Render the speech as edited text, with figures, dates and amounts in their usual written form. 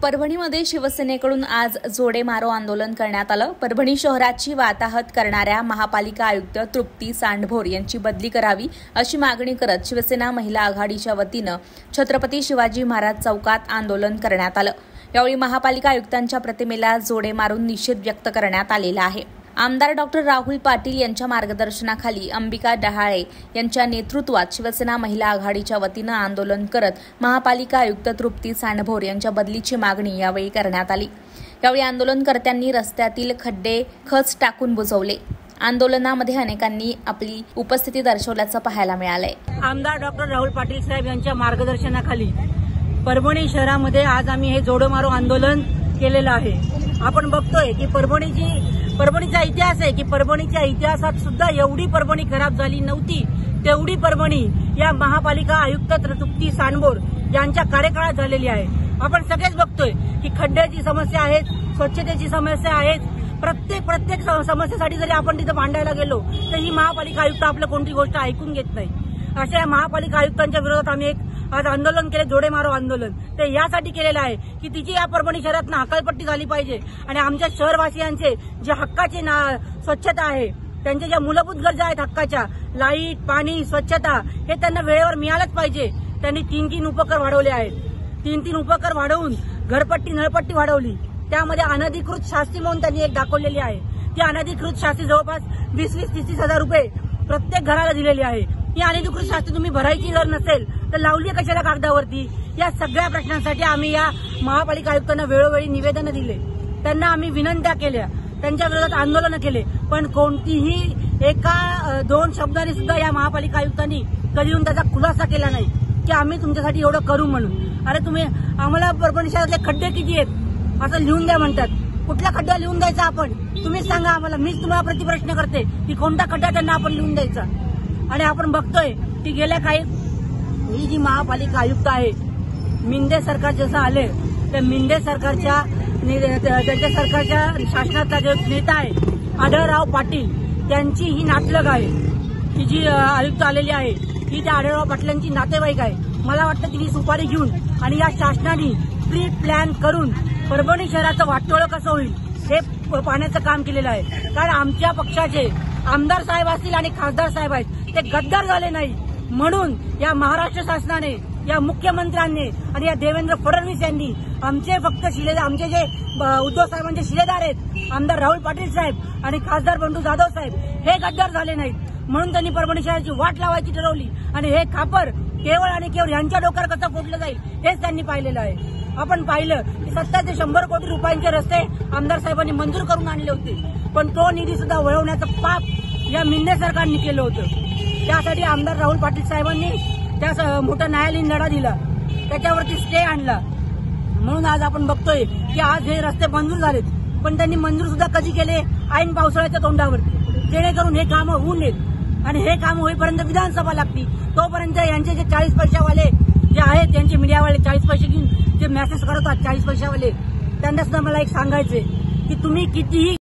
परभणीमध्ये शिवसेनेकडून आज जोडे मारो आंदोलन करण्यात आलं। परभणी शहराची वाताहत करणाऱ्या महापालिका आयुक्त तृप्ती सांडभोर यांची बदली करावी अशी मागणी करत शिवसेना महिला आघाडीच्या वतीनं छत्रपती शिवाजी महाराज चौकात आंदोलन करण्यात आलं। यावेळी महापालिका आयुक्तांच्या प्रतिमेला जोडे मारून निषेध व्यक्त करण्यात आलेला आहे। आमदार डॉक्टर राहुल पाटील यांच्या मार्गदर्शनाखाली अंबिका डहाळे यांच्या नेतृत्वात शिवसेना महिला आघाडीच्या वतीनं आंदोलन करत महापालिका आयुक्त तृप्ती सांडभोर यांच्या बदलीची मागणी यावेळी करण्यात आली। यावेळी आंदोलनकर्त्यांनी रस्त्यातील खड्डे खच टाकून बुजवले। आंदोलनामध्ये अनेकांनी आपली उपस्थिती दर्शवल्याचं पाहायला मिळालंय। आमदार डॉक्टर राहुल पाटील साहेब यांच्या मार्गदर्शनाखाली परभणी शहरामध्ये आज आम्ही हे जोडे मारो आंदोलन केलेलं आहे। आपण बघतोय की परभणीचा इतिहास आहे की परभणीच्या इतिहासात सुद्धा एवढी परभणी खराब झाली नव्हती, तेवढी परभणी या महापालिका आयुक्त तृप्ती सांडभोर यांच्या कार्यकाळात झालेली आहे। आपण सगळेच बघतोय की खड्ड्याची समस्या आहे, स्वच्छतेची समस्या आहे। प्रत्येक समस्येसाठी जरी आपण तिथे मांडायला गेलो तर ही महापालिका आयुक्त आपलं कोणती गोष्ट ऐकून घेत नाही। अशा या महापालिका आयुक्तांच्या विरोधात आम्ही आज आंदोलन केले, जोडे मारो आंदोलन। ते यासाठी केलेलं आहे की तिची या परभणी शहरात हकालपट्टी झाली पाहिजे आणि आमच्या शहरवासियांचे जे हक्काचे स्वच्छता आहे, त्यांच्या ज्या मूलभूत गरजा आहेत हक्काच्या, लाईट, पाणी, स्वच्छता, हे त्यांना वेळेवर मिळालंच पाहिजे। त्यांनी तीन उपकर वाढवले आहेत। तीन उपकर वाढवून घरपट्टी, नळपट्टी वाढवली। त्यामध्ये अनधिकृत शास्ती म्हणून त्यांनी एक दाखवलेली आहे। ती अनधिकृत शास्ती जवळपास 20-30 हजार रुपये प्रत्येक घराला दिलेली आहे। ही अनधिकृत शास्ती तुम्ही भरायची जर नसेल तर लावली कशाला कागदावरती? या सगळ्या प्रश्नांसाठी आम्ही या महापालिका आयुक्तांना वेळोवेळी निवेदन दिले, त्यांना आम्ही विनंत्या केल्या, त्यांच्या विरोधात आंदोलन केले, पण कोणतीही एका दोन शब्दांनी सुद्धा या महापालिका आयुक्तांनी कधी येऊन त्याचा खुलासा केला नाही की आम्ही तुमच्यासाठी एवढं करू म्हणून। अरे तुम्ही आम्हाला परभणी शहरातले खड्डे किती आहेत असं लिहून द्या म्हणतात। कुठला खड्डा लिहून द्यायचा आपण? तुम्हीच सांगा आम्हाला। मीच तुम्हाला प्रतिप्रश्न करते की कोणता खड्डा त्यांना आपण लिहून द्यायचा। आणि आपण बघतोय की गेल्या काही ही जी महापालिका आयुक्त आहे, मिंदे सरकार जसं आले तर मिंदे सरकारच्या त्यांच्या सरकारच्या शासनाचा जो नेता आहे आढळराव पाटील, त्यांची ही नातलग आहे। ही जी आयुक्त आलेली आहे ही त्या आढळराव पाटलांची नातेवाईक आहे। मला वाटतं तिने सुपारी घेऊन आणि या शासनाने प्री प्लॅन करून परभणी शहराचं वाटोळं कसं होईल हे पाहण्याचं काम केलेलं आहे। कारण आमच्या पक्षाचे आमदार साहेब असतील आणि खासदार साहेब आहेत, ते गद्दार झाले नाही म्हणून या महाराष्ट्र शासनाने, या मुख्यमंत्र्यांनी आणि या देवेंद्र फडणवीस यांनी आमचे आमचे जे उद्धव साहेबांचे शिलेदार आहेत, आमदार राहुल पाटील साहेब आणि खासदार बंडू जाधव साहेब, हे गद्दार झाले नाहीत म्हणून त्यांनी परभणी शहराची वाट लावायची ठरवली आणि हे खापर केवळ आणि केवळ यांच्या डोक्यावर कसं फोडलं जाईल हेच त्यांनी पाहिलेलं आहे। आपण पाहिलं की 70 ते 100 कोटी रुपयांचे रस्ते आमदार साहेबांनी मंजूर करून आणले होते, पण तो निधी सुद्धा वळवण्याचं पाप या मिंदे सरकारने केलं होतं। त्यासाठी आमदार राहुल पाटील साहेबांनी त्या मोठा न्यायालयीन लढा दिला, त्याच्यावरती स्टे आणला। म्हणून आज आपण बघतोय की आज हे रस्ते मंजूर झालेत, पण त्यांनी मंजूर सुद्धा कधी केले? ऐन पावसाळ्याच्या तोंडावरती, जेणेकरून हे कामं होऊ नयेत आणि हे काम होईपर्यंत विधानसभा लागती। तोपर्यंत यांचे जे 40 पैशावाले जे आहेत, त्यांचे मीडियावाले 40 पैसे घेऊन जे मेसेज करतात 40 पैशावाले, त्यांना सुद्धा मला एक सांगायचंय की तुम्ही कितीही